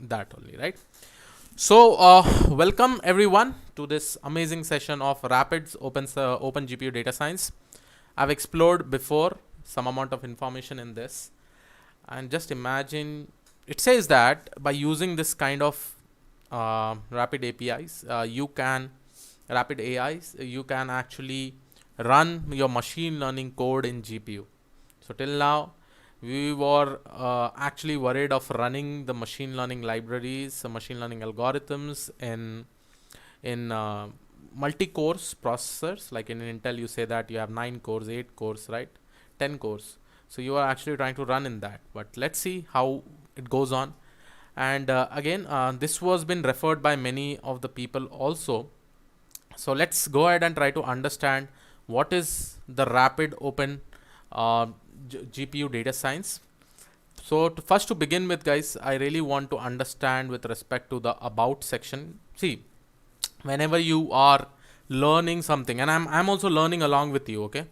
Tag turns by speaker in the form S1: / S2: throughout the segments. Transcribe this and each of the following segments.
S1: that only, right? So welcome everyone to this amazing session of Rapids Open GPU Data Science. I've explored before some amount of information in this, and just imagine it says that by using this kind of rapid APIs, rapid AIs, you can actually run your machine learning code in GPU. So till now, we were actually worried of running the machine learning libraries, machine learning algorithms in multi-cores processors. Like in Intel, you say that you have 9 cores, 8 cores, right? 10 cores. So you are actually trying to run in that. But let's see how it goes on. And again, this was been referred by many of the people also. So let's go ahead and try to understand what is the rapid open GPU data science. So first to begin with, guys, I really want to understand with respect to the about section. See, whenever you are learning something, and I'm also learning along with you, okay?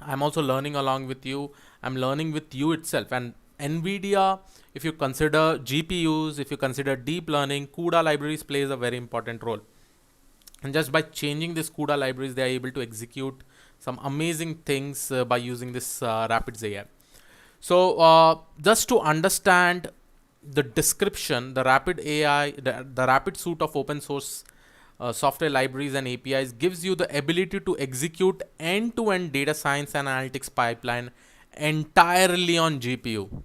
S1: I'm also learning along with you. I'm learning with you itself. And Nvidia, if you consider GPUs, if you consider deep learning, CUDA libraries plays a very important role. And just by changing these CUDA libraries, they are able to execute some amazing things by using this RAPIDS AI. So just to understand the description, the rapid AI, the rapid suite of open source software libraries and APIs gives you the ability to execute end-to-end data science and analytics pipeline entirely on GPU.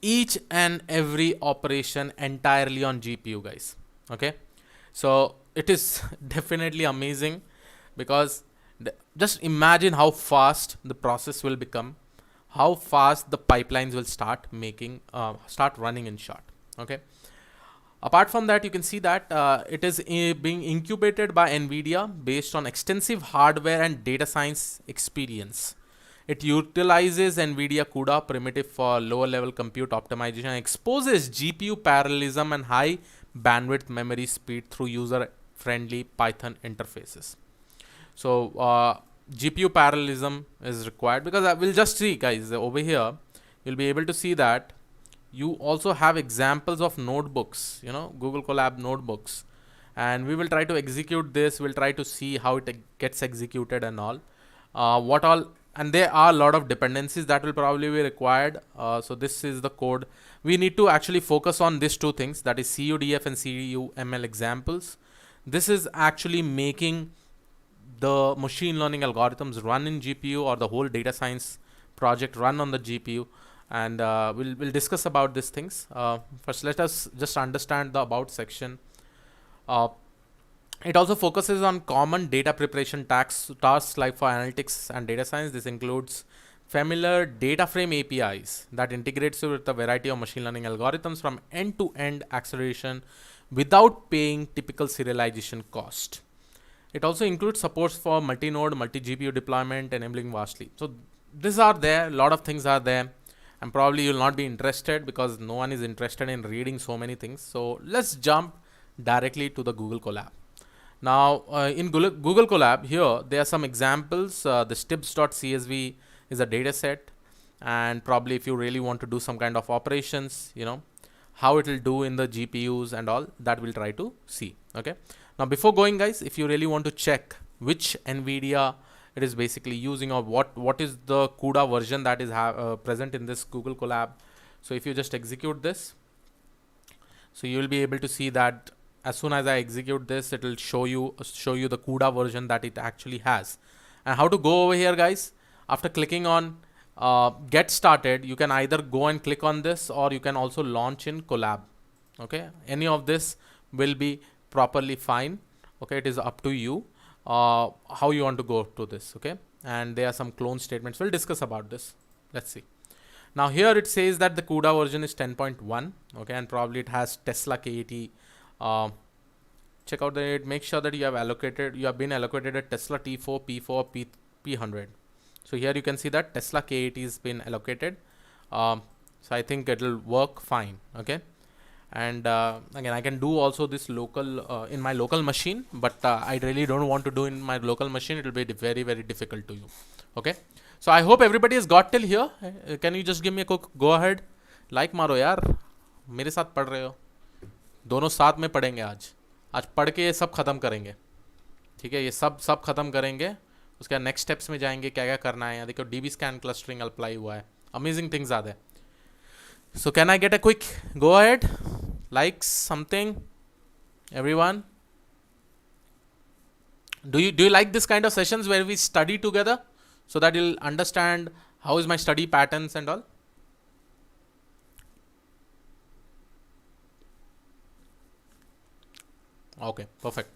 S1: Each and every operation entirely on GPU, guys. Okay. So it is definitely amazing because just imagine how fast the process will become, how fast the pipelines will start running in short. Okay. Apart from that, you can see that it is being incubated by Nvidia based on extensive hardware and data science experience. It utilizes Nvidia CUDA primitive for lower level compute optimization and exposes GPU parallelism and high bandwidth memory speed through user friendly Python interfaces. So GPU parallelism is required because I will just see, guys, over here you'll be able to see that you also have examples of notebooks, Google Colab notebooks, and we will try to execute this. We'll try to see how it gets executed and all, and there are a lot of dependencies that will probably be required. So this is the code. We need to actually focus on these two things, that is CUDF and CUML examples. This is actually making the machine learning algorithms run in GPU, or the whole data science project run on the GPU. And we'll discuss about these things. First, let us just understand the about section. It also focuses on common data preparation tasks like for analytics and data science. This includes familiar data frame APIs that integrates with a variety of machine learning algorithms from end-to-end acceleration without paying typical serialization cost. It also includes supports for multi-node, multi-GPU deployment, enabling vastly. So these are there, a lot of things are there, and probably you'll not be interested because no one is interested in reading so many things. So let's jump directly to the Google Colab. Now in Google Colab, here there are some examples. The stibs.csv is a data set, and probably if you really want to do some kind of operations, how it will do in the GPUs and all, that we'll try to see. Okay. Now before going, guys, if you really want to check which Nvidia it is basically using, or what is the CUDA version that is present in this Google Colab. So if you just execute this, so you will be able to see that as soon as I execute this, it will show you the CUDA version that it actually has. And how to go over here, guys, after clicking on get started, you can either go and click on this, or you can also launch in Colab. Okay, any of this will be properly fine. Okay, it is up to you how you want to go to this. Okay, and there are some clone statements. We'll discuss about this. Let's see. Now here it says that the CUDA version is 10.1. okay, and probably it has Tesla K80. Check out it. Make sure that you have been allocated a Tesla T4, P4, P100. So here you can see that Tesla K80 has been allocated. So I think it will work fine. Okay. And again, I can do also this local in my local machine, but I really don't want to do in my local machine. It will be very, very difficult to you. Okay. So I hope everybody has got till here. Can you just give me a quick go ahead? Like मारो यार, मेरे साथ पढ़ रहे हो. दोनों साथ में पढ़ेंगे आज। आज पढ़ के ये सब खत्म करेंगे, ठीक है, ये सब खत्म करेंगे। उसके बाद नेक्स्ट स्टेप्स में जाएंगे, क्या क्या करना है। यहाँ देखो डीबी स्कैन क्लस्टरिंग अप्लाई हुआ है, amazing things are there. So can I get a quick go ahead? Like something, everyone? Do you like this kind of sessions where we study together so that you'll understand how is my study patterns and all? Okay, perfect.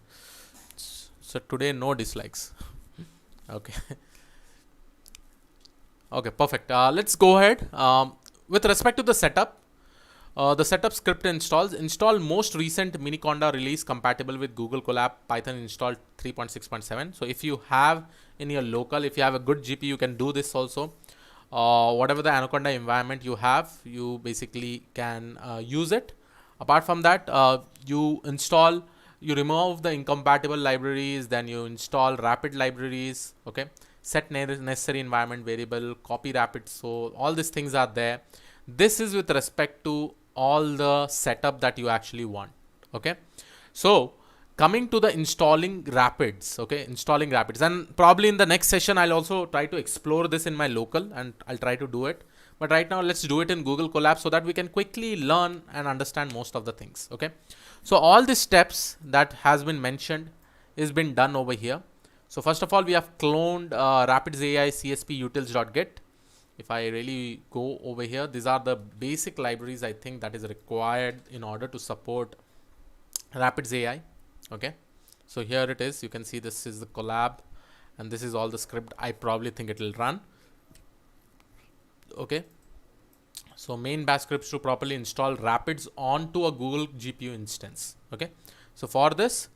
S1: So today no dislikes. Okay. Okay, perfect. Let's go ahead. With respect to the setup, the setup script install most recent Miniconda release compatible with Google Colab Python install 3.6.7. So if you have in your local, if you have a good GPU, you can do this also. Whatever the Anaconda environment you have, you basically can use it. Apart from that, you remove the incompatible libraries, then you install rapid libraries, okay, set necessary environment variable, copy rapid. So all these things are there. This is with respect to all the setup that you actually want, okay. So coming to the installing rapids, okay, installing rapids, and probably in the next session I'll also try to explore this in my local and I'll try to do it. But right now let's do it in Google Colab so that we can quickly learn and understand most of the things, okay. So all the steps that has been mentioned is been done over here. So first of all, we have cloned rapids AI csp utils.get. If I really go over here, these are the basic libraries I think that is required in order to support rapids AI, okay. So here it is, you can see this is the collab and this is all the script I probably think it will run, okay. So main bash scripts to properly install rapids onto a Google GPU instance, okay. So for this,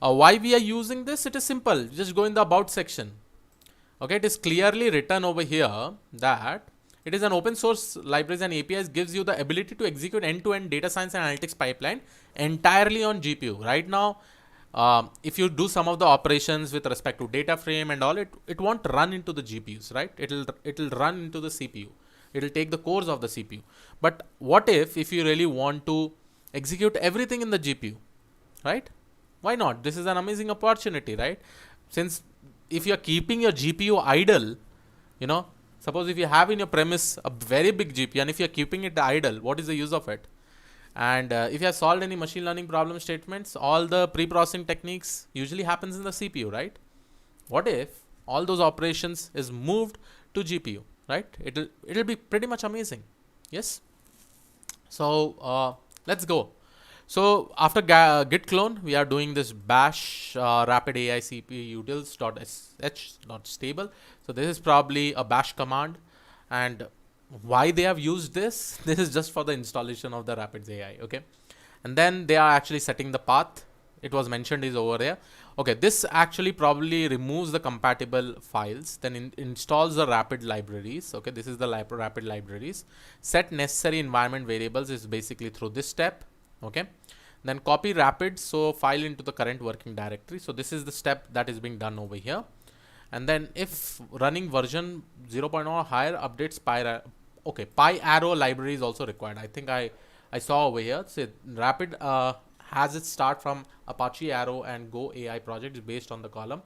S1: why we are using this, it is simple, just go in the about section, okay. It is clearly written over here that it is an open source libraries and APIs gives you the ability to execute end-to-end data science and analytics pipeline entirely on GPU. Right now, if you do some of the operations with respect to data frame and all, it won't run into the GPUs, right? It'll run into the CPU. It'll take the cores of the CPU. But what if you really want to execute everything in the GPU, right? Why not? This is an amazing opportunity, right? Since if you're keeping your GPU idle, you know, suppose if you have in your premise a very big GPU and if you're keeping it idle, what is the use of it? And if you have solved any machine learning problem statements, all the pre-processing techniques usually happens in the CPU, right? What if all those operations is moved to GPU, right? It'll be pretty much amazing. Yes. So let's go. So after git clone, we are doing this bash rapid AI CPU utils.sh.stable. So this is probably a bash command, and why they have used this? This is just for the installation of the rapids AI, okay. And then they are actually setting the path. It was mentioned is over there. Okay, this actually probably removes the compatible files, then installs the rapid libraries. Okay, this is the rapid libraries. Set necessary environment variables is basically through this step. Okay, then copy rapids, so file into the current working directory. So this is the step that is being done over here. And then if running version 0.0 or higher, updates PyArrow library is also required. I think I saw over here. So rapid has its start from Apache Arrow and Go AI projects based on the column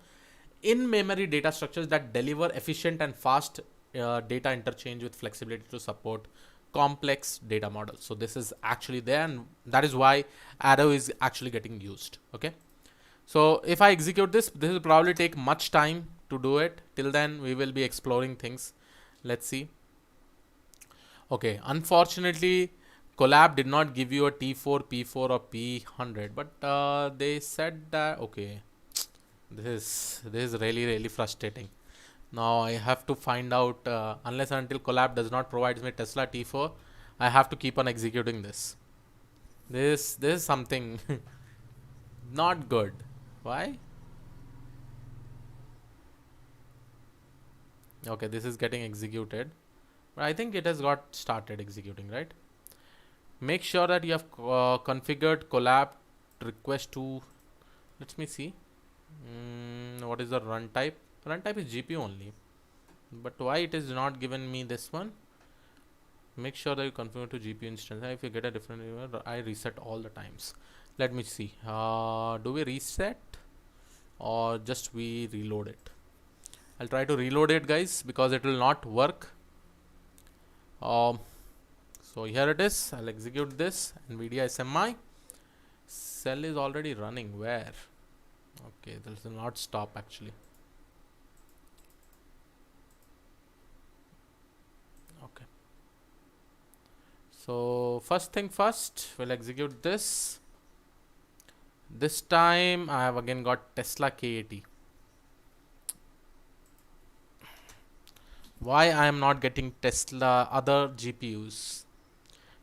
S1: in-memory data structures that deliver efficient and fast data interchange with flexibility to support complex data models. So this is actually there, and that is why Arrow is actually getting used. Okay. So if I execute this will probably take much time to do it. Till then, we will be exploring things. Let's see. Okay, unfortunately, Colab did not give you a T4, P4 or P100, but they said that, okay, this is really frustrating. Now I have to find out, unless and until Colab does not provide me Tesla T4, I have to keep on executing this. This is something not good. Why? Okay, this is getting executed, but I think it has got started executing, right? Make sure that you have configured Colab request to, let me see, what is the run type? Run type is GPU only, but why it is not given me this one? Make sure that you configure to GPU instance. If you get a different email, I reset all the times. Let me see. Do we reset or just we reload it? I'll try to reload it, guys, because it will not work. So here it is. I'll execute this. Nvidia SMI. Cell is already running. Where? Okay, this will not stop actually. Okay. So first thing first, we'll execute this. This time I have again got Tesla K80. Why I am not getting Tesla other GPUs?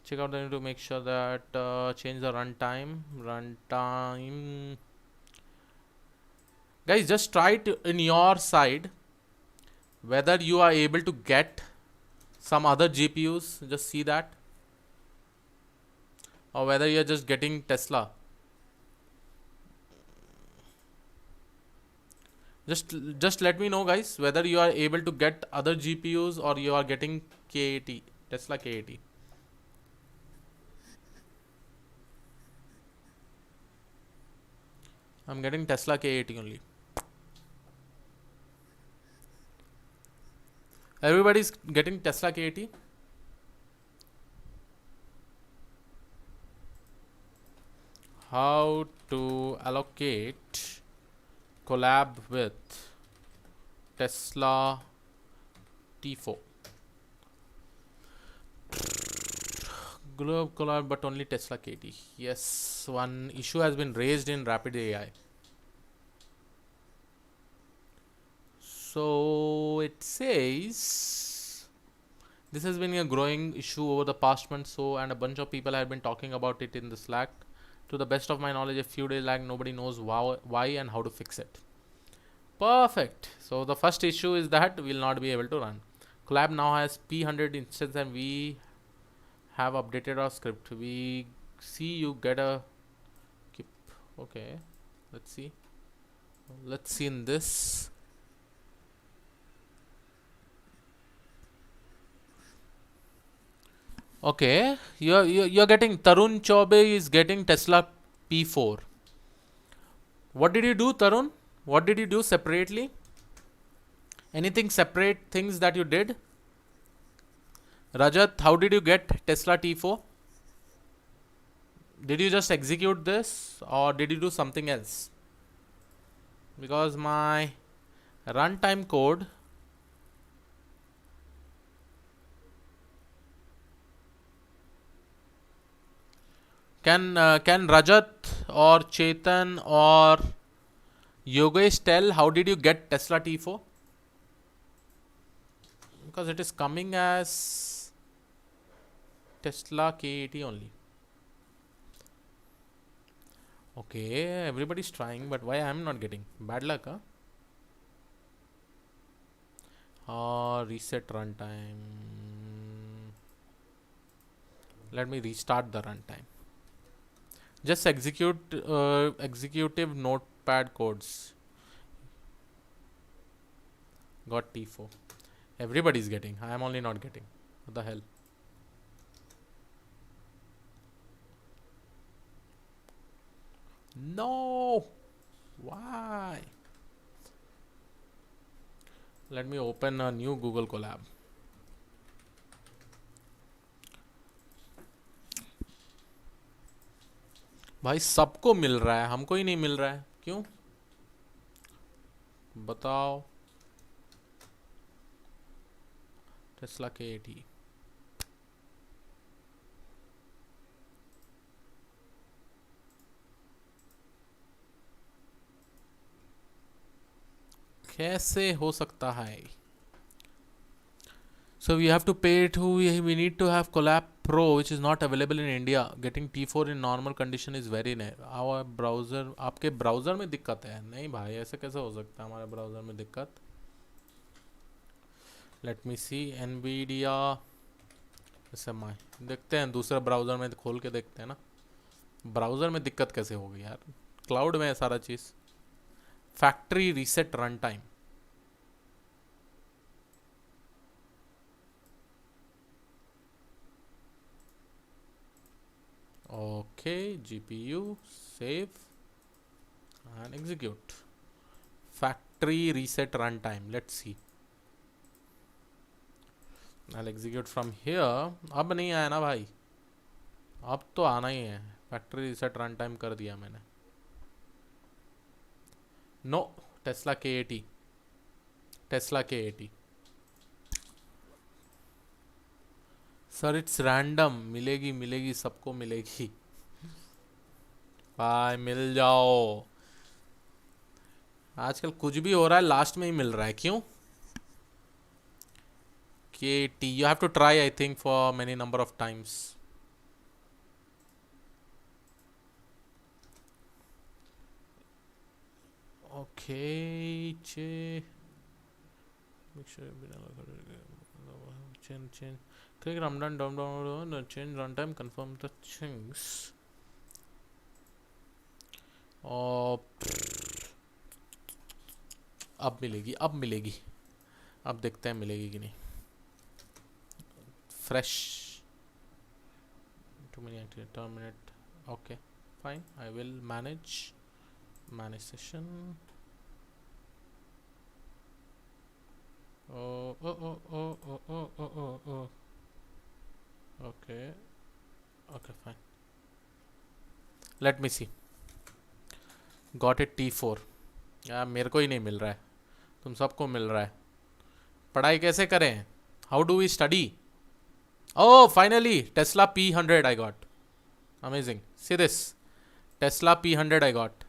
S1: Check out the to make sure that change the runtime. Guys, just try it in your side whether you are able to get some other GPUs. Just see that, or whether you are just getting Tesla. Just let me know, guys, whether you are able to get other GPUs or you are getting K80, Tesla K80. I'm getting Tesla K80 only. Everybody's getting Tesla K80. How to allocate collab with Tesla T4. Globe collab, but only Tesla K80. Yes, one issue has been raised in Rapid AI. So it says this has been a growing issue over the past month. So, and a bunch of people have been talking about it in the Slack. To the best of my knowledge, a few days lag. Nobody knows why and how to fix it. Perfect. So the first issue is that we will not be able to run. Collab now has P100 instance, and we have updated our script. We see you get a keep. Okay, let's see. Let's see in this. Okay, you're getting Tarun Chaube is getting Tesla P4. What did you do, Tarun? What did you do separately? Anything separate things that you did? Rajat, how did you get Tesla T4? Did you just execute this or did you do something else? Because my runtime code can Rajat or Chetan or Yogesh tell how did you get Tesla T4? Because it is coming as Tesla K80 only. Okay, everybody's trying, but why I'm not getting? Bad luck, huh? Reset runtime. Let me restart the runtime. Just execute executive notepad codes. Got T4. Everybody's getting. I am only not getting. What the hell? No. Why? Let me open a new Google Colab. भाई सबको मिल रहा है, हमको ही नहीं मिल रहा है, क्यों बताओ? Tesla K80. कैसे हो सकता है? So we have to pay to, we need to have Collab Pro, which is not available in India. Getting T4 in normal condition is very rare. Our browser, आपके ब्राउज़र में दिक्कत है? नहीं भाई, ऐसे कैसे हो सकता है हमारे ब्राउज़र में दिक्कत? Let me see, Nvidia SMI. देखते हैं दूसरे ब्राउज़र में खोल के देखते हैं ना. ब्राउज़र में दिक्कत कैसे होगी यार? क्लाउड में है सारा चीज़. Factory reset run time. Okay, GPU, save and execute. Factory reset runtime. Let's see. I'll execute from here. अब नहीं आया ना भाई, अब तो आना ही है. फैक्ट्री रीसेट रन टाइम कर दिया मैंने. No, Tesla K80, Tesla K80. Sir it's random, मिलेगी मिलेगी सबको मिलेगी भाई, मिल जाओ. आजकल कुछ भी हो रहा है लास्ट में ही मिल रहा है, क्यों? K80, you have to try I think for many number of times. Okay, make sure change. Click rundown down change runtime, confirm the things. अब मिलेगी, अब मिलेगी, अब देखते हैं मिलेगी कि नहीं. Fresh 2 minute terminate. Okay, fine, I will manage session. Oh. Okay, fine. Let me see. Got it, T4. यार मेरे को ही नहीं मिल रहा है, तुम सबको मिल रहा है. पढ़ाई कैसे करें? How do we study? Oh, finally, Tesla P100 I got. Amazing. See this, Tesla P100 I got.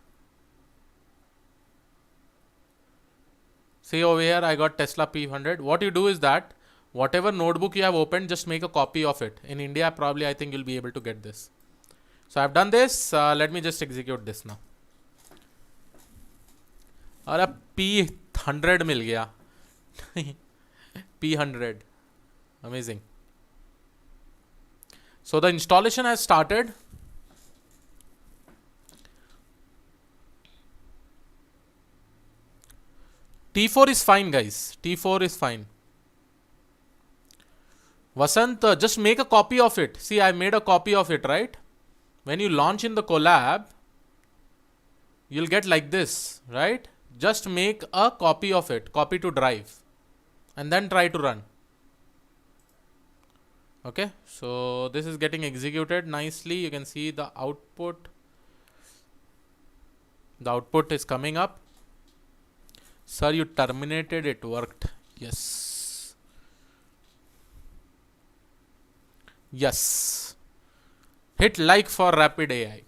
S1: See over here, I got Tesla P100. What you do is that whatever notebook you have opened, just make a copy of it. In India, probably I think you'll be able to get this. So I've done this. Let me just execute this now. और अब P100 मिल गया. P100. Amazing. So the installation has started. T4 is fine, guys. T4 is fine. Vasant, just make a copy of it. See, I made a copy of it, right? When you launch in the collab, you'll get like this, right? Just make a copy of it, copy to drive, and then try to run. Okay, so this is getting executed nicely. You can see the output. The output is coming up. Sir, you terminated, it worked. Yes. Yes. Hit like for Rapid AI.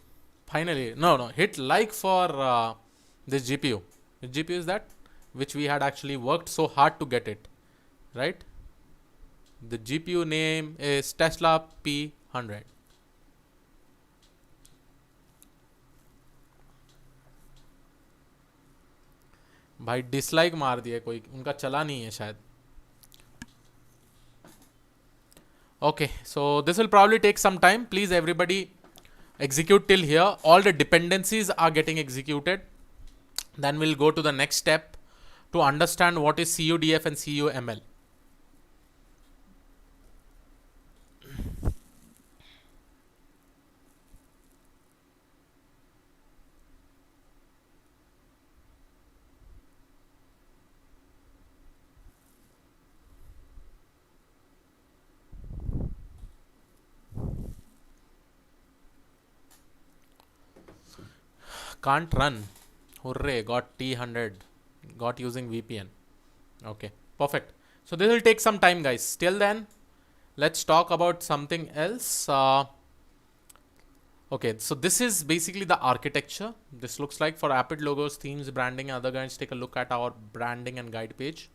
S1: Finally, no, hit like for this GPU. Which GPU is that? Which we had actually worked so hard to get it, right? The GPU name is Tesla P100. भाई dislike मार दिया कोई, उनका चला नहीं है शायद. Okay, so this will probably take some time. Please everybody execute till here. All the dependencies are getting executed. Then we'll go to the next step to understand what is CUDF and CUML. Can't run. Hooray, got T100. Got using VPN. Okay, perfect. So this will take some time, guys. Till then, let's talk about something else. Okay, so this is basically the architecture. This looks like for Rapid logos, themes, branding, and other guides. Take a look at our branding and guide page.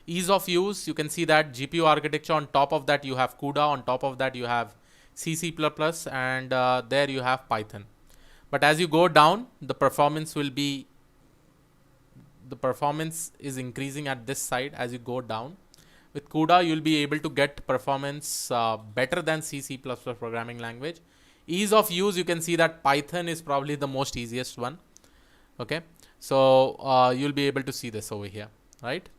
S1: Ease of use, you can see that GPU architecture. On top of that, you have CUDA. On top of that, you have C++, and there you have Python. But as you go down, the performance is increasing at this side as you go down. With CUDA, you'll be able to get performance better than C++ programming language. Ease of use, you can see that Python is probably the most easiest one. Okay, so you'll be able to see this over here, right?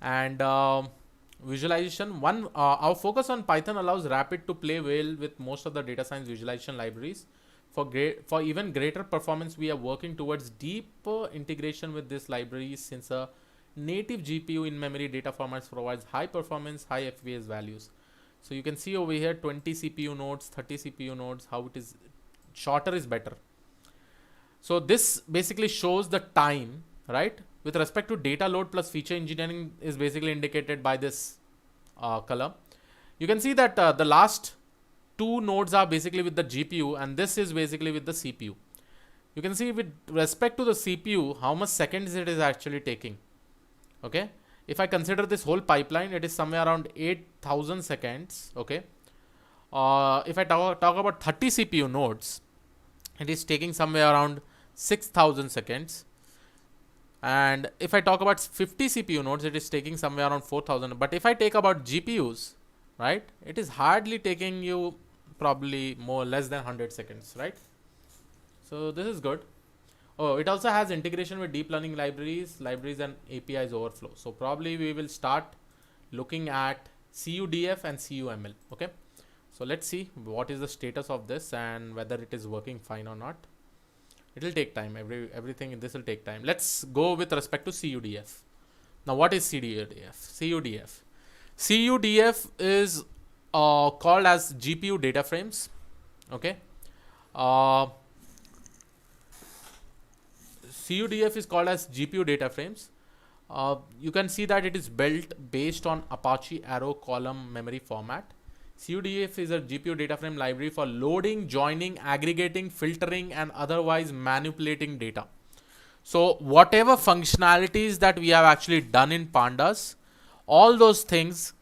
S1: And visualization. One, our focus on Python allows Rapid to play well with most of the data science visualization libraries. For even greater performance, we are working towards deeper integration with these libraries, since a native GPU in-memory data formats provides high performance, high FPS values. So you can see over here 20 CPU nodes, 30 CPU nodes, how it is shorter is better. So this basically shows the time, right? With respect to data load plus feature engineering is basically indicated by this color. You can see that the last two nodes are basically with the GPU and this is basically with the CPU. You can see with respect to the CPU, how much seconds it is actually taking. Okay. If I consider this whole pipeline, it is somewhere around 8,000 seconds. Okay. If I talk about 30 CPU nodes, it is taking somewhere around 6,000 seconds. And if I talk about 50 CPU nodes, it is taking somewhere around 4,000. But if I take about GPUs, right, it is hardly taking you probably less than 100 seconds, right? So this is good. Oh, it also has integration with deep learning libraries and APIs overflow. So probably we will start looking at CUDF and CUML. Okay. So let's see what is the status of this and whether it is working fine or not. It will take time. Everything in this will take time. Let's go with respect to CUDF. Now, what is CUDF? CUDF is called as GPU data frames. Okay. CUDF is called as GPU data frames. You can see that it is built based on Apache Arrow column memory format. CUDF is a GPU data frame library for loading, joining, aggregating, filtering, and otherwise manipulating data. So whatever functionalities that we have actually done in Pandas, all those things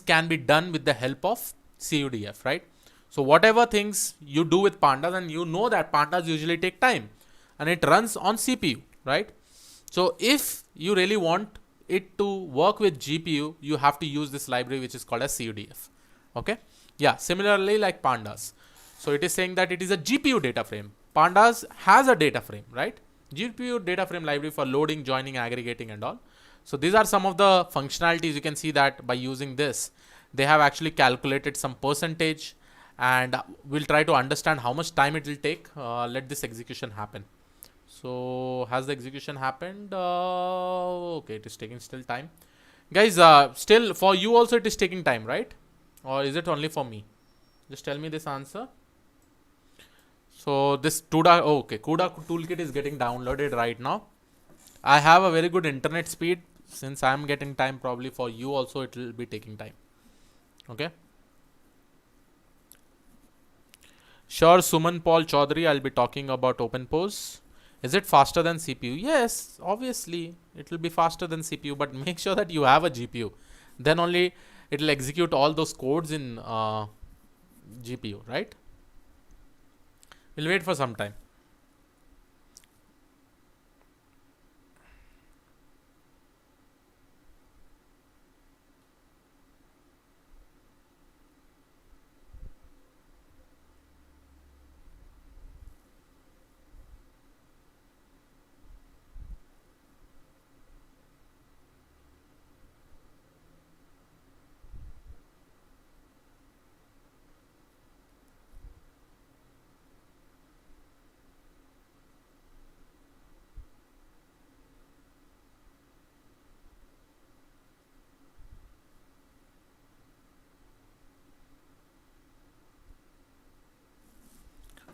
S1: can be done with the help of CUDF, right? So whatever things you do with Pandas, and you know that Pandas usually take time and it runs on CPU, right? So if you really want it to work with GPU, you have to use this library which is called as CUDF. Okay. Yeah. Similarly like Pandas. So it is saying that it is a GPU data frame. Pandas has a data frame, right? GPU data frame library for loading, joining, aggregating and all. So these are some of the functionalities. You can see that by using this, they have actually calculated some percentage, and we'll try to understand how much time it will take. Let this execution happen. So has the execution happened? Okay, it is taking still time. Guys, still for you also it is taking time, right? Or is it only for me? Just tell me this answer. So this CUDA toolkit is getting downloaded right now. I have a very good internet speed. Since I am getting time, probably for you also it will be taking time. Okay. Sure, Suman Paul Chaudhary, I'll be talking about OpenPose. Is it faster than CPU? Yes, obviously it will be faster than CPU, but make sure that you have a GPU. Then only it will execute all those codes in GPU, right? We'll wait for some time.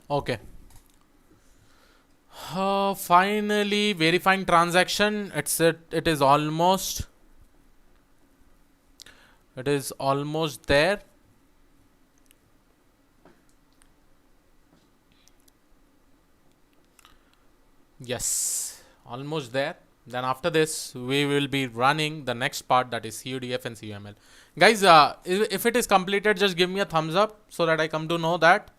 S1: Okay. Finally verifying transaction. It is almost there. Yes, almost there. Then after this, we will be running the next part, that is CUDF and CUML. Guys, if it is completed, just give me a thumbs up so that I come to know that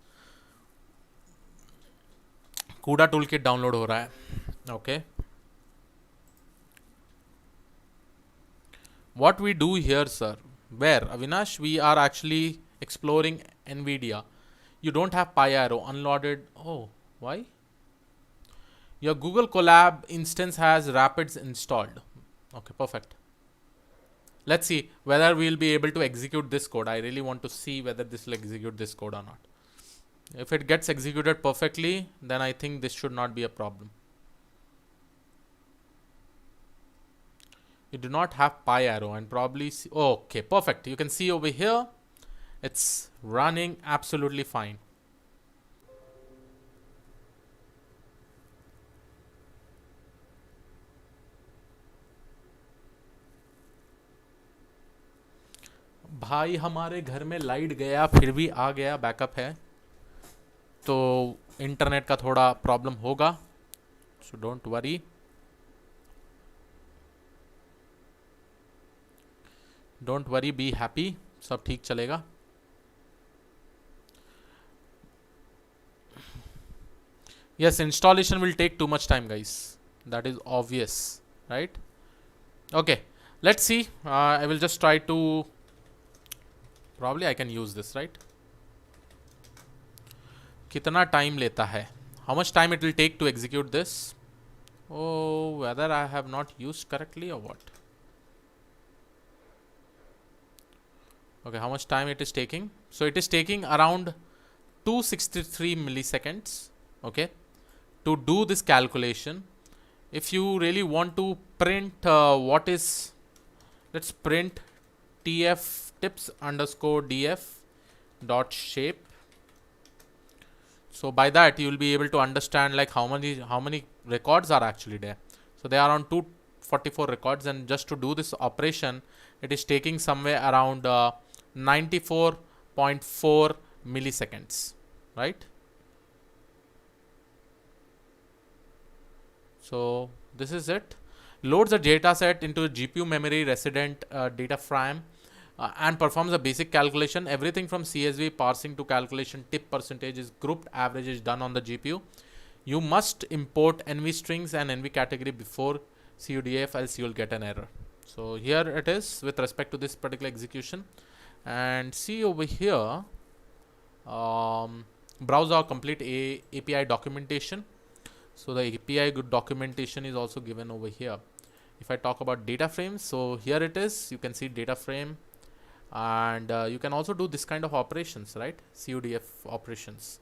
S1: CUDA toolkit download हो रहा है. Okay. What we do here, sir? Where, Avinash? We are actually exploring Nvidia. You don't have PyArrow unloaded. Oh, why? Your Google Colab instance has Rapids installed. Okay, perfect. Let's see whether we'll be able to execute this code. I really want to see whether this will execute this code or not. If it gets executed perfectly, then I think this should not be a problem. You do not have pi arrow and probably see, oh, okay, perfect. You can see over here, it's running absolutely fine. भाई हमारे घर में light गया फिर भी आ गया, backup है, तो इंटरनेट का थोड़ा प्रॉब्लम होगा, so don't worry. Don't worry, be happy, सब ठीक चलेगा. Yes, installation will take too much time, guys. That is obvious, right? Okay, let's see. I will just try to. Probably I can use this, right? कितना time लेता है? How much time it will take to execute this? Oh, whether I have not used correctly or what? Okay, how much time it is taking? So it is taking around 263 milliseconds. Okay, to do this calculation. If you really want to print what is, let's print tf tips underscore df dot shape. So by that you will be able to understand like how many records are actually there. So they are on 244 records, and just to do this operation it is taking somewhere around 94.4 milliseconds, right? So this is it. Loads the data set into a GPU memory resident data frame and performs a basic calculation. Everything from CSV parsing to calculation tip percentage is grouped average is done on the GPU. You must import NV strings and NV category before CUDF, else you will get an error. So here it is with respect to this particular execution. And see over here, browse our complete API documentation. So the API documentation is also given over here. If I talk about data frames, so here it is, you can see data frame, and you can also do this kind of operations, right? CUDF operations.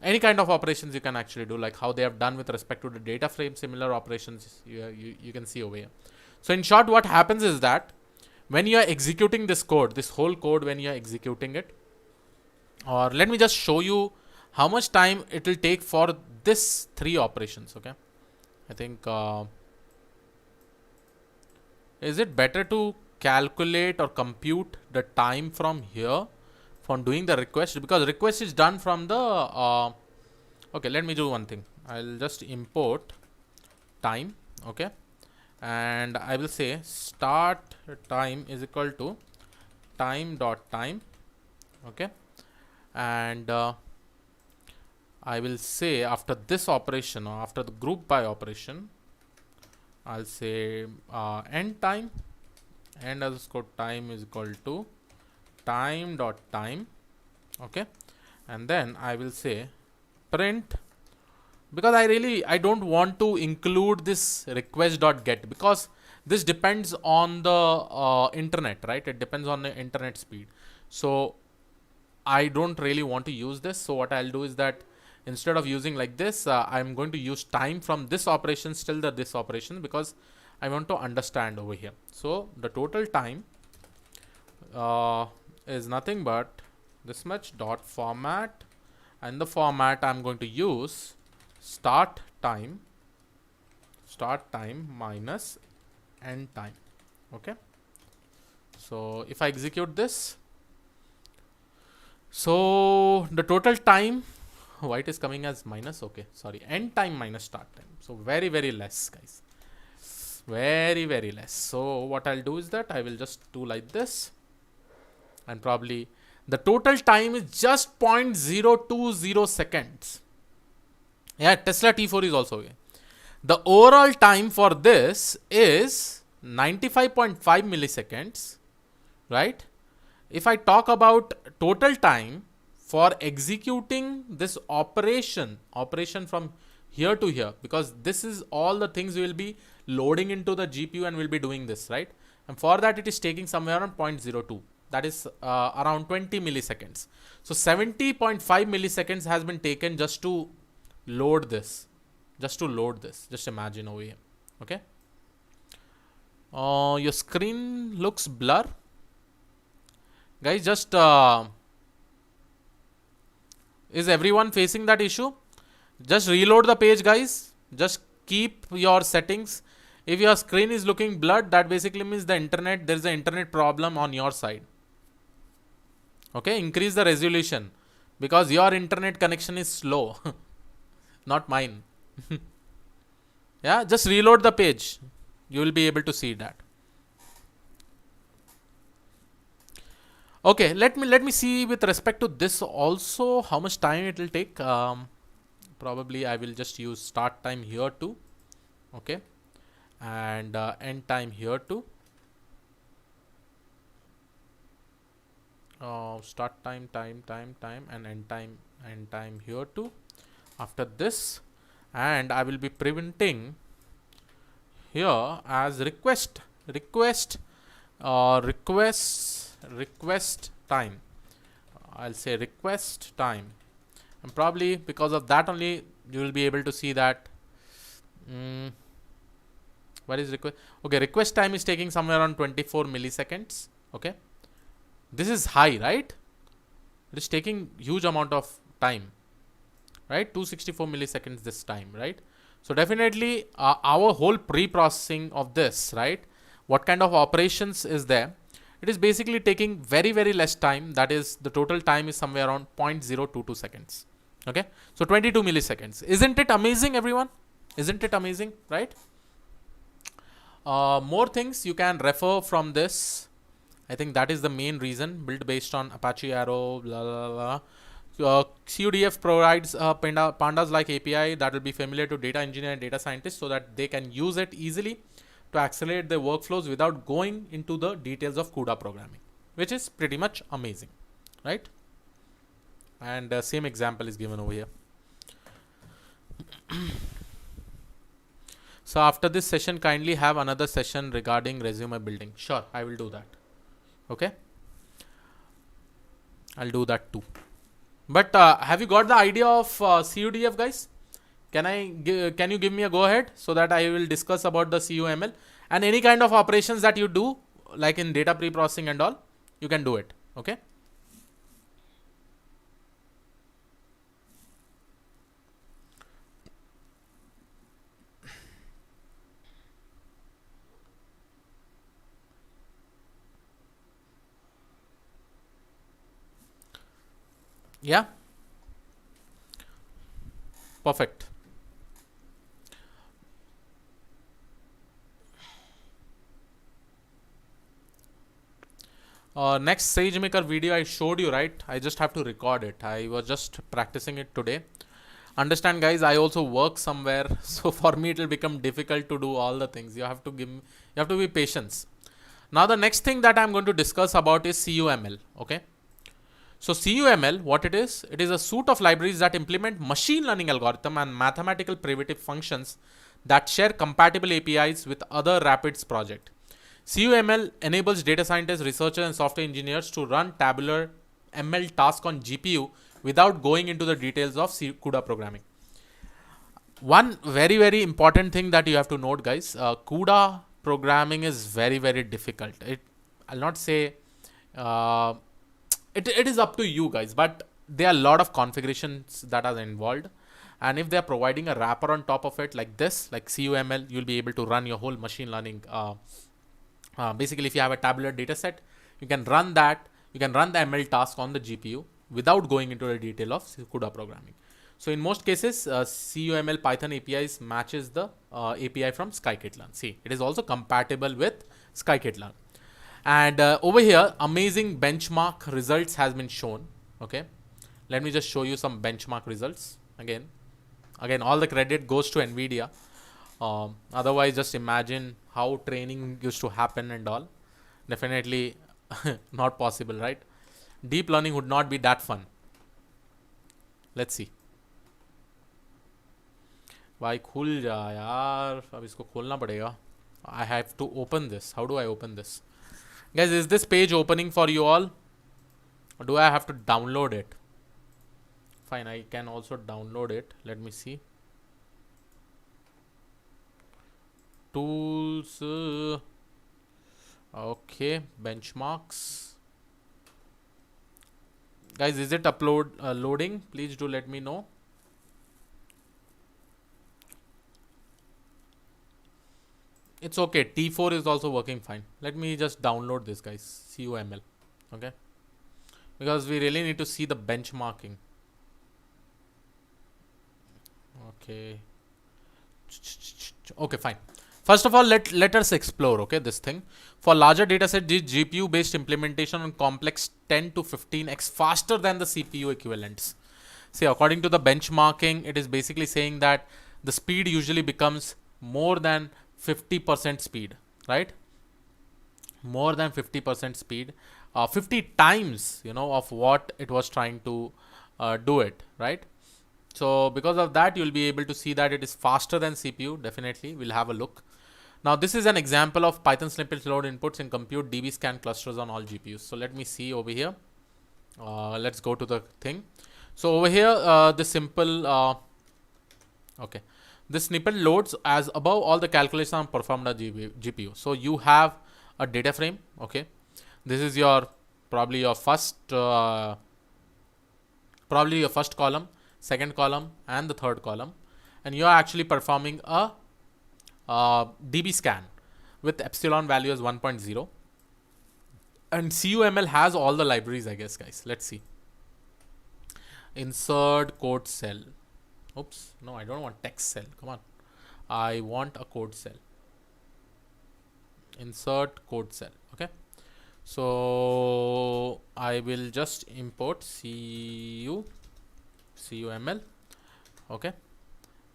S1: Any kind of operations you can actually do, like how they have done with respect to the data frame, similar operations you can see over here. So in short, what happens is that when you are executing this code, this whole code, when you are executing it, or let me just show you how much time it will take for this 3 operations. Okay, I think is it better to calculate or compute the time from here from doing the request, because request is done from the okay, let me do one thing. I'll just import time. Okay, and I will say start time is equal to time dot time. Okay, and I will say after this operation, or after the group by operation, I'll say end time, end underscore time is equal to time dot time. Okay, and then I will say print, because I don't want to include this request dot get, because this depends on the internet, right? It depends on the internet speed. So I don't really want to use this. So what I'll do is that instead of using like this, I'm going to use time from this operation till this operation, because I want to understand over here. So the total time is nothing but this much dot format, and the format I'm going to use start time minus end time. Okay, so if I execute this, so the total time, why it is coming as minus, okay, sorry, end time minus start time, so very less, guys, very less. So what I'll do is that I will just do like this, and probably the total time is just 0.020 seconds. Yeah, Tesla T4 is also okay. The overall time for this is 95.5 milliseconds, right? If I talk about total time for executing this operation from here to here, because this is all the things we will be loading into the GPU and we'll be doing this, right? and for that it is taking somewhere around 0.02, that is around 20 milliseconds. So 70.5 milliseconds has been taken just to load this, just imagine over here. Okay, your screen looks blur, guys. Just is everyone facing that issue? Just reload the page, guys. Just keep your settings. If your screen is looking blurred, that basically means there is an internet problem on your side. Okay, increase the resolution because your internet connection is slow, not mine. Yeah, just reload the page. You will be able to see that. Okay, let me see with respect to this also how much time it will take. Probably I will just use start time here too. Okay, and end time here too. Start time, and end time here too. After this, and I will be preventing here as request time. I'll say request time, and probably because of that only you will be able to see that. What is request? Okay, request time is taking somewhere around 24 milliseconds. Okay, this is high, right? It is taking huge amount of time, right? 264 milliseconds this time, right? So definitely our whole pre-processing of this, right? What kind of operations is there? It is basically taking very, very less time. That is, the total time is somewhere around 0.022 seconds. Okay, so 22 milliseconds. Isn't it amazing, everyone? Isn't it amazing, right? More things you can refer from this. I think that is the main reason, built based on Apache Arrow, blah, blah, blah. CUDF provides pandas like API that will be familiar to data engineer and data scientists so that they can use it easily to accelerate their workflows without going into the details of CUDA programming, which is pretty much amazing, right? And same example is given over here. So after this session, kindly have another session regarding resume building. Sure, I will do that. Okay, I'll do that too. But have you got the idea of CUDF, guys? Can you give me a go ahead so that I will discuss about the CUML and any kind of operations that you do, like in data pre-processing and all, you can do it. Okay. Yeah. Perfect. Next SageMaker video I showed you, right? I just have to record it. I was just practicing it today. Understand, guys, I also work somewhere, so for me it will become difficult to do all the things. You have to be patient. Now the next thing that I'm going to discuss about is CUML. Okay. So CUML, what it is a suite of libraries that implement machine learning algorithm and mathematical primitive functions that share compatible APIs with other RAPIDS project. CUML enables data scientists, researchers, and software engineers to run tabular ML tasks on GPU without going into the details of CUDA programming. One very, very important thing that you have to note, guys, CUDA programming is very, very difficult. I'll not say it is up to you guys, but there are a lot of configurations that are involved. And if they're providing a wrapper on top of it like this, like CUML, you'll be able to run your whole machine learning. Basically, if you have a tabular data set, you can run that. You can run the ML task on the GPU without going into the detail of CUDA programming. So in most cases, CUML Python APIs matches the API from scikit-learn. See, it is also compatible with scikit-learn. And over here, amazing benchmark results has been shown. Okay, let me just show you some benchmark results. Again, all the credit goes to Nvidia. Otherwise, just imagine how training used to happen and all. Definitely not possible, right? Deep learning would not be that fun. Let's see. भाई खुल जा यार, अब इसको खोलना पड़ेगा. I have to open this. How do I open this? Guys, is this page opening for you all? Or do I have to download it? Fine, I can also download it. Let me see. Tools. Okay, benchmarks. Guys, is it loading? Please do let me know. It's okay. T4 is also working fine. Let me just download this, guys. CUML. Okay. Because we really need to see the benchmarking. Okay. Okay, fine. First of all, let us explore, okay, this thing. For larger dataset, the GPU based implementation on complex 10 to 15x faster than the CPU equivalents. See, according to the benchmarking, it is basically saying that the speed usually becomes more than 50% speed, right? More than 50% speed, 50 times, of what it was trying to do it, right? So because of that, you'll be able to see that it is faster than CPU. Definitely, we'll have a look. Now, this is an example of Python snippets load inputs and compute DB scan clusters on all GPUs. So let me see over here. Let's go to the thing. So over here, the simple, okay, this snippet loads as above. All the calculations are performed on GPU. So you have a data frame. Okay, this is your probably your first column, second column, and the third column, and you are actually performing a DB scan with epsilon value as 1.0, and CUML has all the libraries, I guess, guys. Let's see. Insert code cell. Oops, no, I don't want text cell. Come on, I want a code cell. Insert code cell. Okay, so I will just import CUML. Okay,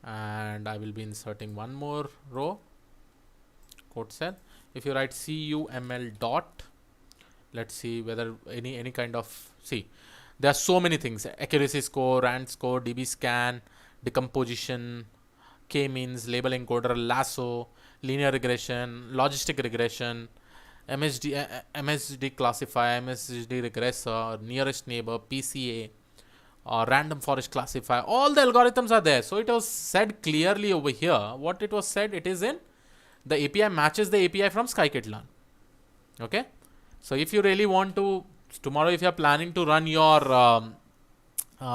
S1: and I will be inserting one more row, code cell. If you write CUML dot, let's see whether any kind of, see, there are so many things: accuracy score, rand score, DB scan, decomposition, k-means, label encoder, lasso, linear regression, logistic regression, MSD classifier, MSD regressor, nearest neighbor, PCA, random forest classifier. All the algorithms are there. So it was said clearly over here. What it was said, it is in the API matches the API from scikit-learn. Okay. So if you really want to, tomorrow if you are planning to run your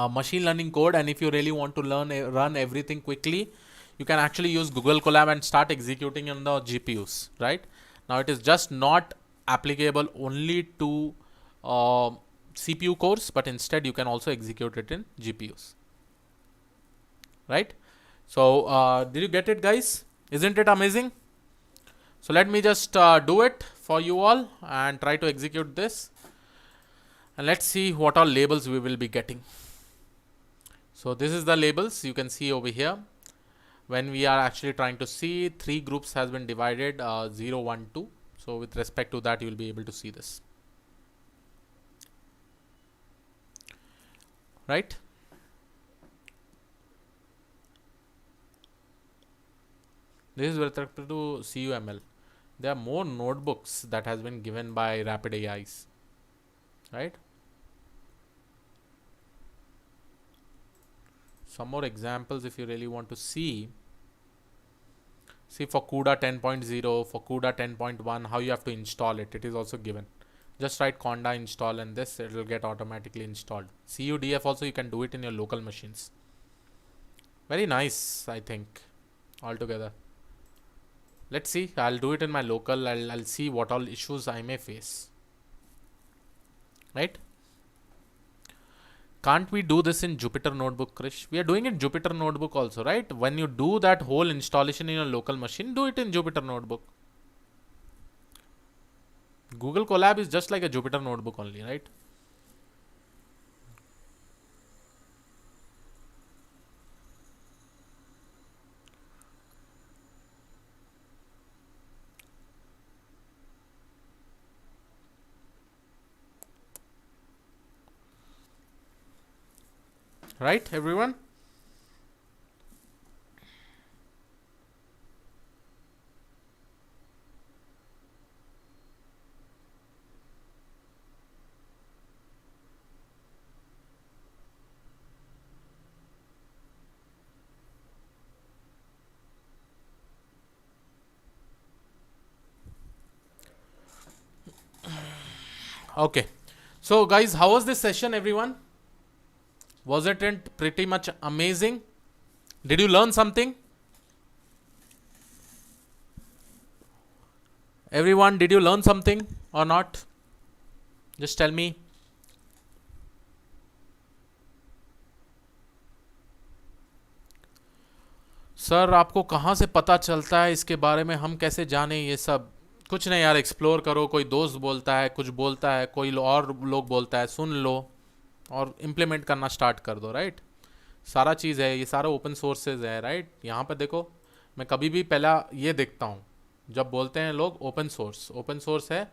S1: machine learning code, and if you really want to run everything quickly, you can actually use Google Colab and start executing on the GPUs, right? Now it is just not applicable only to CPU cores, but instead you can also execute it in GPUs, right? So did you get it, guys? Isn't it amazing? So let me just do it for you all and try to execute this, and let's see what all labels we will be getting. So this is the labels you can see over here. When we are actually trying to see, 3 groups has been divided, 0, 1, 2. So with respect to that, you will be able to see this, right? This is with respect to CUML. There are more notebooks that has been given by Rapid AIs, right? Some more examples if you really want to see. See, for CUDA 10.0, for CUDA 10.1, how you have to install it. It is also given. Just write conda install, and this, it will get automatically installed. CUDF also, you can do it in your local machines. Very nice, I think, altogether. Let's see. I'll do it in my local. I'll see what all issues I may face, right? Can't we do this in Jupyter Notebook, Krish? We are doing it in Jupyter Notebook also, right? When you do that whole installation in your local machine, do it in Jupyter Notebook. Google Colab is just like a Jupyter Notebook only, right? Right, everyone? Okay. So guys, how was this session, everyone? Was it pretty much amazing? Did you learn something? Everyone, did you learn something or not? Just tell me. Sir आपको कहाँ से पता चलता है इसके बारे में, हम कैसे जाने ये सब? कुछ नहीं यार, एक्सप्लोर करो, कोई दोस्त बोलता है, कुछ बोलता है, कोई और लोग बोलता है, सुन लो और इम्प्लीमेंट करना स्टार्ट कर दो, राइट? सारा चीज़ है, ये सारा ओपन सोर्सेज है, राइट? यहाँ पर देखो, मैं कभी भी पहला ये देखता हूँ, जब बोलते हैं लोग ओपन सोर्स है,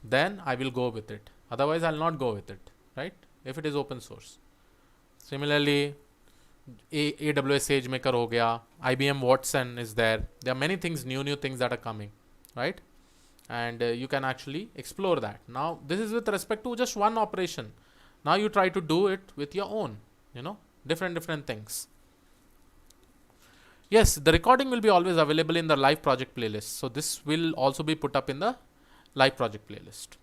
S1: then I will go with it, otherwise I will not go with it, right? If it is open source. Similarly AWS SageMaker हो गया, IBM Watson is there. There are many things, new things that are coming, right? And you can actually explore that. Now, this is with respect to just one operation. Now you try to do it with your own, different things. Yes, the recording will be always available in the live project playlist. So this will also be put up in the live project playlist.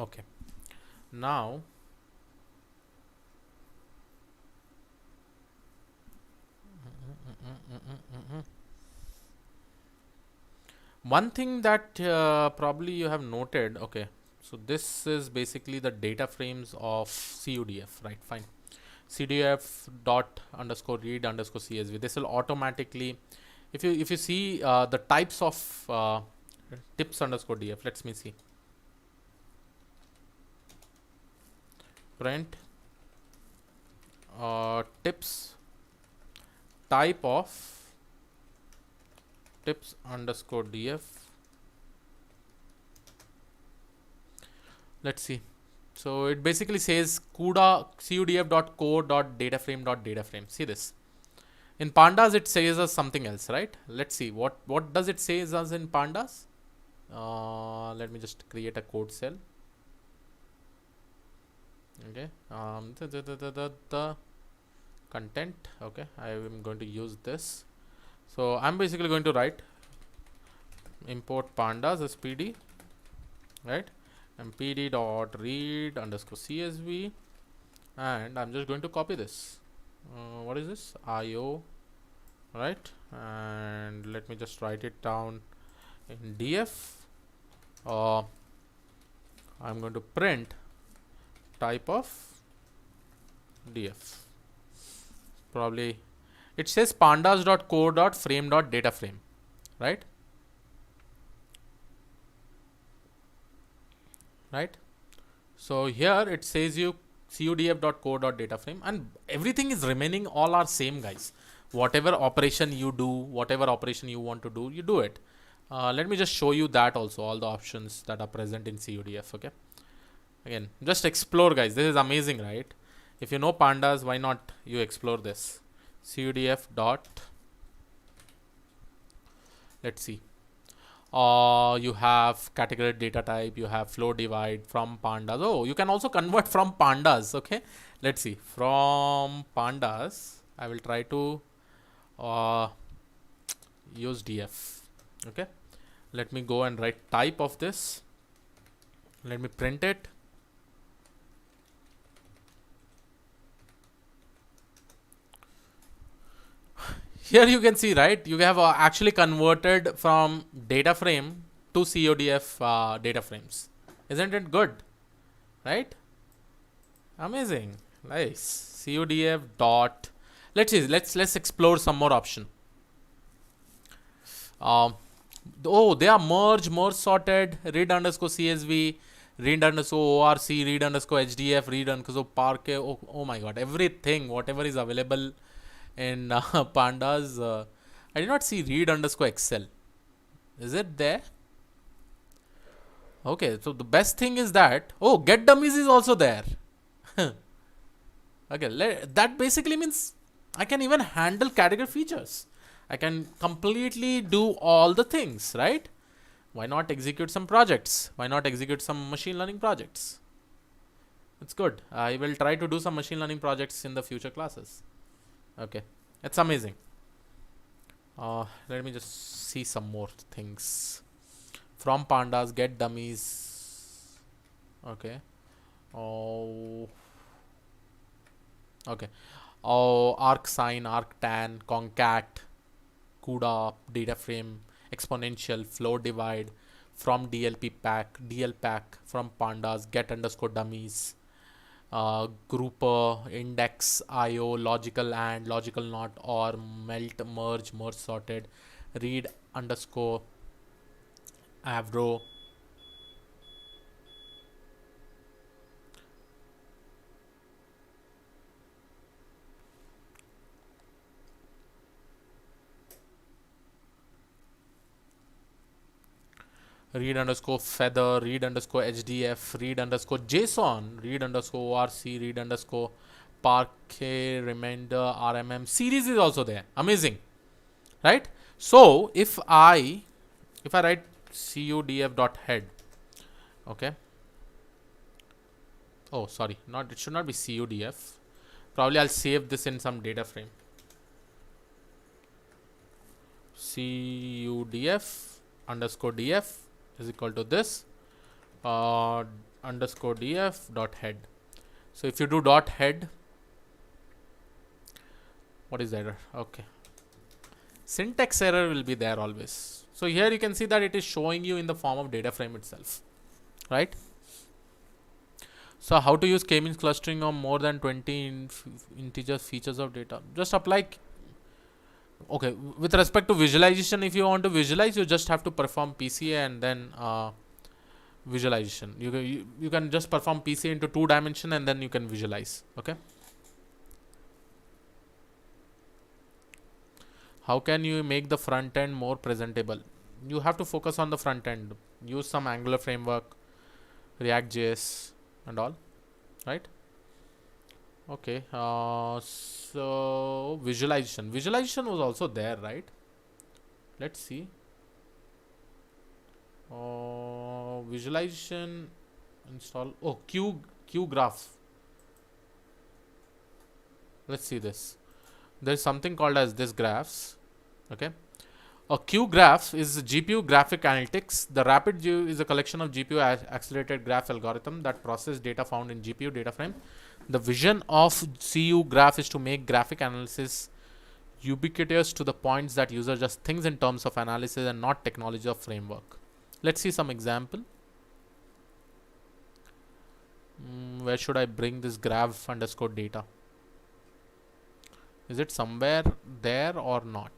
S1: Okay. Now, one thing that probably you have noted, okay, so this is basically the data frames of CUDF, right? Fine. CDF dot underscore read underscore CSV. This will automatically, if you see the types of tips underscore df, let me see. Print tips type of tips underscore df. Let's see. So it basically says cudf.core.dataframe.dataframe. See this. In pandas it says us something else, right? Let's see what does it say us in pandas. Let me just create a code cell. Okay. The content. Okay, I am going to use this. So I'm basically going to write import pandas as pd, right? And pd dot read underscore csv, and I'm just going to copy this. What is this? IO, right? And let me just write it down in df. I'm going to print type of df. Probably it says pandas.core.frame.dataframe, right? Right. So here it says you cudf.core.dataframe, and everything is remaining all are same, guys. Whatever operation you do, whatever operation you want to do, you do it. Let me just show you that also, all the options that are present in CUDF. Okay. Again, just explore, guys. This is amazing, right? If you know pandas, why not you explore this? CUDF dot, let's see. You have category data type, you have flow divide from pandas. Oh, you can also convert from pandas. Okay, let's see. From pandas, I will try to use df. Okay, let me go and write type of this. Let me print it. Here you can see, right? You have actually converted from data frame to CUDF data frames. Isn't it good? Right? Amazing. Nice. CUDF dot. Let's see. Let's explore some more option. Oh, they are merge sorted. Read underscore CSV. Read underscore ORC. Read underscore HDF. Read underscore Parquet. Oh my God! Everything, whatever is available in pandas. I did not see read underscore Excel. Is it there? Okay, so the best thing is that, oh, get dummies is also there. Okay, that basically means I can even handle category features. I can completely do all the things, right? Why not execute some projects? Why not execute some machine learning projects? It's good. I will try to do some machine learning projects in the future classes. Okay, it's amazing. Let me just see some more things. from pandas get dummies. Okay. Oh, okay. Oh, arcsine, arctan, concat, CUDA, data frame, exponential, flow divide, from DLP pack, DL pack, from pandas, get underscore dummies, grouper, index, IO, logical and, logical not, or, melt, merge sorted, read underscore, avro. Read underscore feather, read underscore HDF, read underscore JSON, read underscore ORC, read underscore parquet, remainder, RMM. Series is also there. Amazing, right? So if I write cudf dot head, okay. Oh, sorry, not it should not be cudf. Probably I'll save this in some data frame. Cudf underscore df is equal to this underscore df dot head. So if you do dot head, what is the error? Okay, syntax error will be there always. So here you can see that it is showing you in the form of data frame itself, right? So how to use k-means clustering on more than 20 integer features of data? Just apply. Okay, with respect to visualization, if you want to visualize, you just have to perform PCA and then visualization. You can just perform PCA into 2 dimension and then you can visualize. Okay. How can you make the front end more presentable? You have to focus on the front end. Use some Angular framework, React.js and all, right? Okay. So visualization was also there, right? Let's see. Visualization install. Oh, Q graph. Let's see this. There's something called as this graphs. Okay. A Q graph is GPU graphic analytics. The rapid GPU is a collection of GPU accelerated graph algorithm that process data found in GPU data frame. The vision of CU graph is to make graphic analysis ubiquitous to the points that user just thinks in terms of analysis and not technology or framework. Let's see some example. Where should I bring this graph underscore data? Is it somewhere there or not?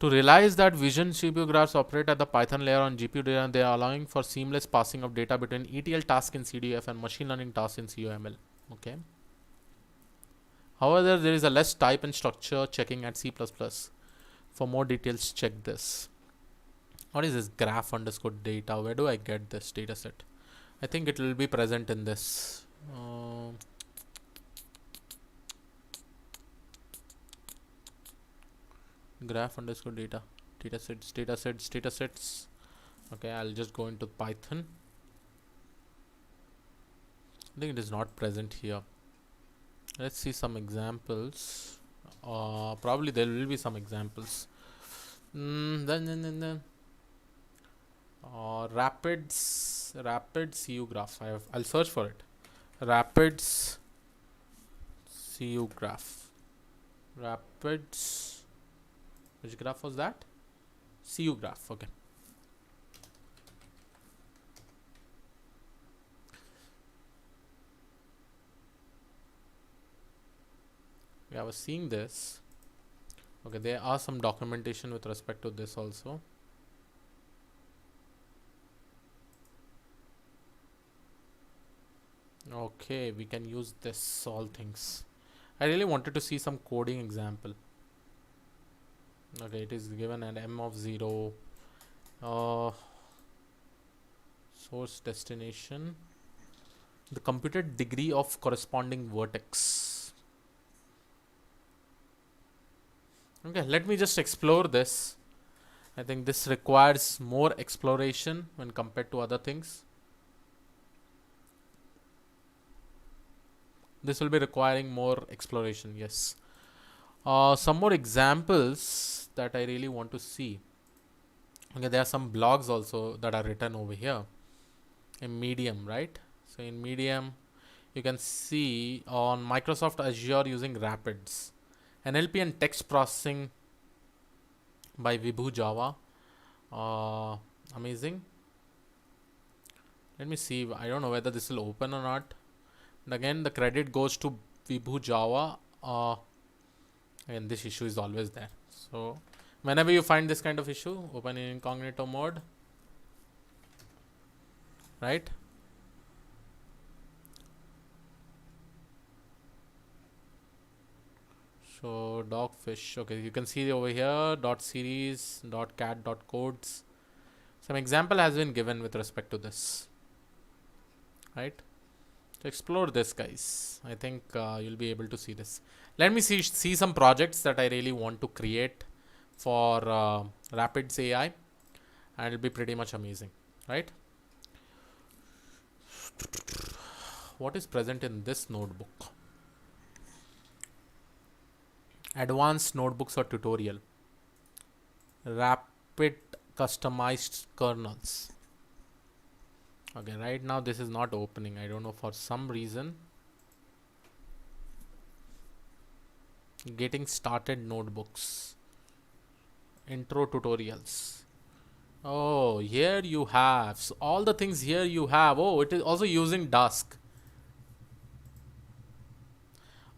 S1: To realize that vision CPU graphs operate at the Python layer on GPU data, they are allowing for seamless passing of data between ETL tasks in CDF and machine learning tasks in CUML. Okay. However, there is a less type and structure checking at C++. For more details, check this. What is this graph underscore data? Where do I get this data set? I think it will be present in this. Graph underscore data, datasets. Okay, I'll just go into Python. I think it is not present here. Let's see some examples. Probably there will be some examples. Then rapids CU graph. I'll search for it. Rapids CU graph. Rapids. Which graph was that? CU graph. Okay. Yeah, I was seeing this. Okay, there are some documentation with respect to this also. Okay, we can use this all things. I really wanted to see some coding example. Okay, it is given an M of 0. Source destination. The computed degree of corresponding vertex. Okay, let me just explore this. I think this requires more exploration when compared to other things. This will be requiring more exploration, yes. Some more examples that I really want to see. Okay, there are some blogs also that are written over here in Medium, right? So in Medium, you can see on Microsoft Azure using Rapids, NLP and text processing by Vibhu Java. Amazing. Let me see. I don't know whether this will open or not. And again, the credit goes to Vibhu Java. And this issue is always there. So whenever you find this kind of issue, open in incognito mode, right? So dogfish. Okay, you can see over here dot series dot cat dot codes. Some example has been given with respect to this, right? To explore this, guys, I think you'll be able to see this. Let me see some projects that I really want to create for Rapids AI, and it'll be pretty much amazing, right? What is present in this notebook? Advanced notebooks or tutorial. Rapid customized kernels. Okay, right now this is not opening. I don't know, for some reason. Getting started notebooks. Intro tutorials. Oh, here you have. So all the things here you have. Oh, it is also using Dusk.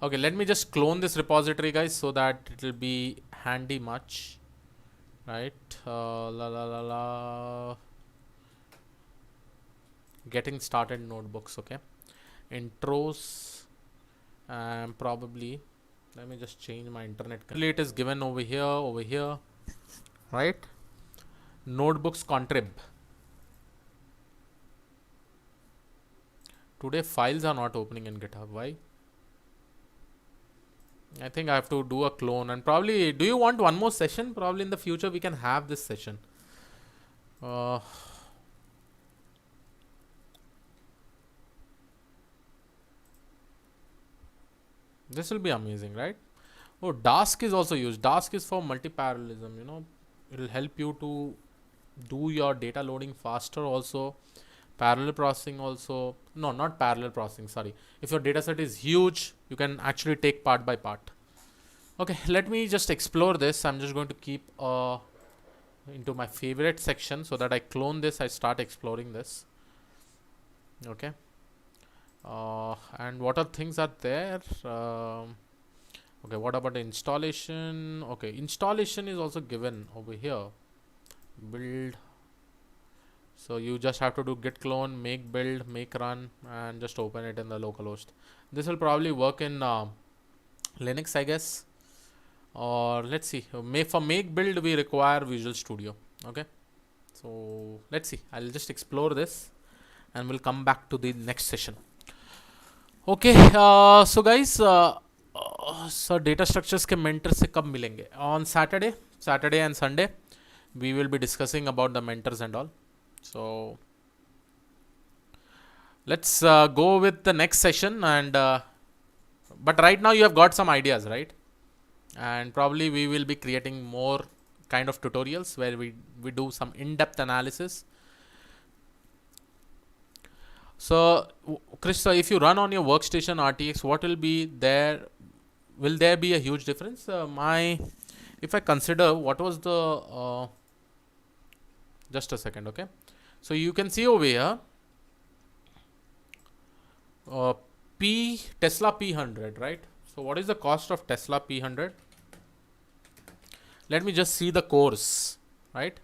S1: Okay, let me just clone this repository, guys, so that it will be handy much. Right. Getting started notebooks. Okay. Intros. And probably, let me just change my internet. It is given over here, right? Notebooks contrib. Today files are not opening in GitHub. Why? I think I have to do a clone, and probably, do you want one more session? Probably in the future we can have this session. This will be amazing, right? Oh, Dask is also used. Dask is for multi-parallelism, you know. It will help you to do your data loading faster also. Parallel processing also. No, not parallel processing, sorry. If your data set is huge, you can actually take part by part. Okay, let me just explore this. I'm just going to keep into my favorite section so that I clone this, I start exploring this. Okay. And what are things are there? Okay, what about the installation? Okay, installation is also given over here. Build. So you just have to do git clone, make build, make run, and just open it in the localhost. This will probably work in Linux, I guess. Or let's see, for make build we require Visual Studio. Okay, so let's see. I'll just explore this and we'll come back to the next session. Okay, so guys, so data structures के mentor से कब मिलेंगे? On Saturday and Sunday we will be discussing about the mentors and all. So let's go with the next session, and but right now you have got some ideas, right? And probably we will be creating more kind of tutorials where we do some in-depth analysis. So Chris, if you run on your workstation RTX, what will be there? Will there be a huge difference? If I consider what was the just a second. Okay, so you can see over here Tesla P100, right? So what is the cost of Tesla P100? Let me just see the cores, right?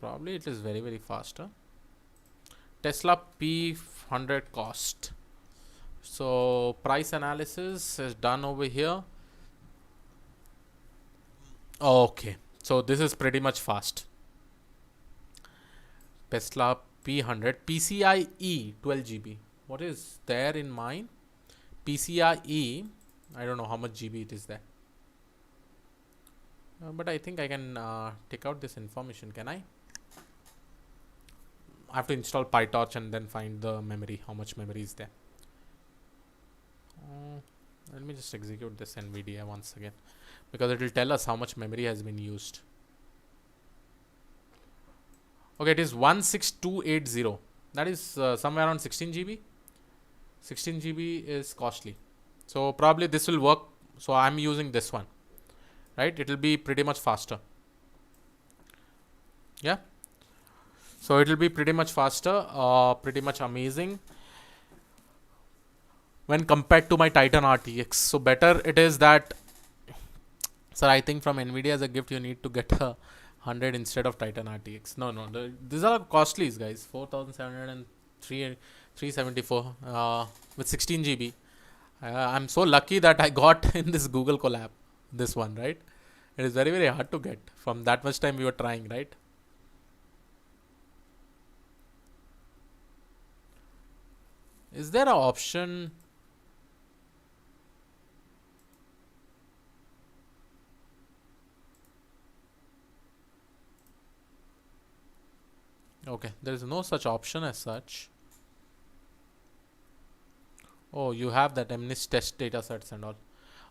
S1: Probably it is very, very faster. Tesla P100 cost. So price analysis is done over here. Okay, so this is pretty much fast. Tesla P100 PCIe 12 GB. What is there in mine? PCIe, I don't know how much GB it is there. But I think I can take out this information. Can I? I have to install PyTorch and then find the memory, how much memory is there. Let me just execute this Nvidia once again, because it will tell us how much memory has been used. Okay, it is 16280. That is somewhere around 16 GB. 16 GB is costly. So probably this will work. So I'm using this one, right? It will be pretty much faster. Yeah. So it will be pretty much faster, pretty much amazing when compared to my Titan RTX. So better it is that, sir, I think from Nvidia as a gift you need to get a 100 instead of Titan RTX. No, these are costlies, guys. 4,703 374 with 16 GB. I'm so lucky that I got in this Google collab this one, right? It is very, very hard to get from that much time we were trying, right? Is there an option? Okay, there is no such option as such. Oh, you have that MNIST test data sets and all.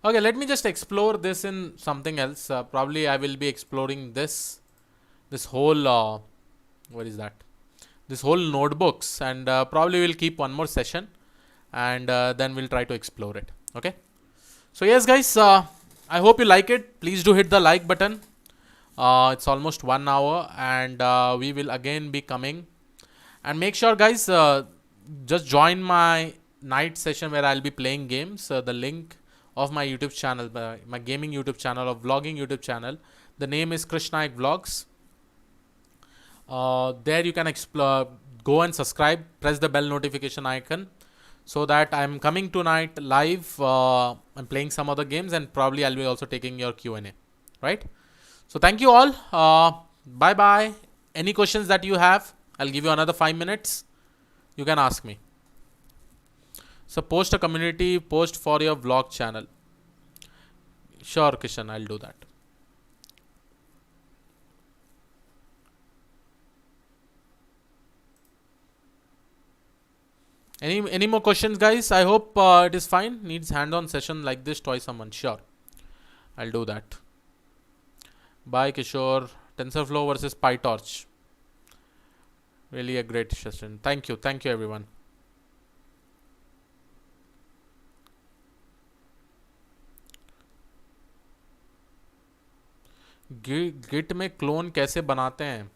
S1: Okay, let me just explore this in something else. Probably I will be exploring this whole, what is that? This whole notebooks, and probably we'll keep one more session, and then we'll try to explore it. Okay. So yes, guys, I hope you like it. Please do hit the like button. It's almost 1 hour, and we will again be coming. And make sure, guys, just join my night session where I'll be playing games. The link of my YouTube channel, my gaming YouTube channel or vlogging YouTube channel, the name is Krishnaik Vlogs. There you can explore, go and subscribe, press the bell notification icon, so that I'm coming tonight live. I'm playing some other games, and probably I'll be also taking your Q&A, right? So thank you all. Bye bye. Any questions that you have, I'll give you another 5 minutes. You can ask me. So post a community post for your vlog channel. Sure, Kishan, I'll do that. Any more questions, guys? I hope it is fine. Needs hands-on session like this twice a month. Sure, I'll do that. Bye, Kishore. TensorFlow versus PyTorch. Really a great session. Thank you everyone. Git में clone कैसे बनाते हैं?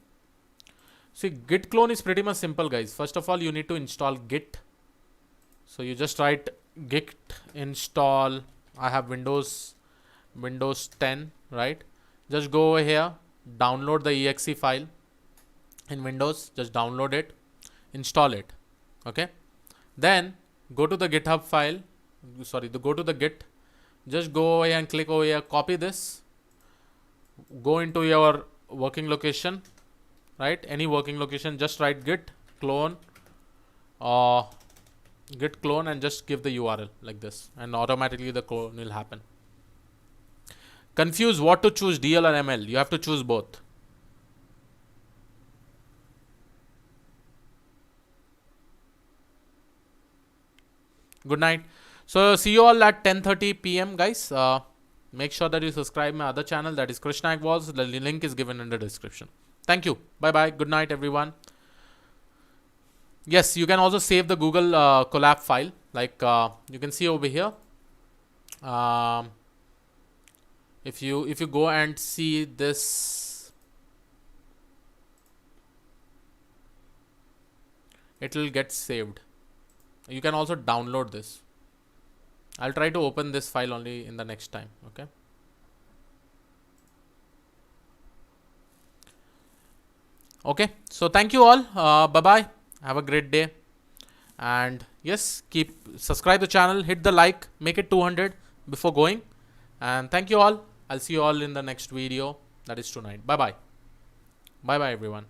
S1: See, git clone is pretty much simple, guys. First of all, you need to install git. So you just write git install. I have Windows 10, right? Just go over here, download the exe file in Windows. Just download it, install it. Okay. Then go to the GitHub file. Sorry, go to the Git. Just go over here and click over here. Copy this. Go into your working location, right? Any working location. Just write git clone, git clone, and just give the URL like this, and automatically the clone will happen. Confuse what to choose, DL or ML. You have to choose both. Good night. So see you all at 10:30 p.m. guys. Make sure that you subscribe my other channel, that is Krishnaik Vlogs. The link is given in the description. Thank you. Bye bye. Good night, everyone. Yes, you can also save the Google collab file. Like you can see over here. If you go and see this, it will get saved. You can also download this. I'll try to open this file only in the next time. Okay. Okay. So thank you all. Bye bye. Have a great day. And yes, subscribe the channel, hit the like, make it 200 before going. And thank you all. I'll see you all in the next video. That is tonight. Bye bye. Bye bye, everyone.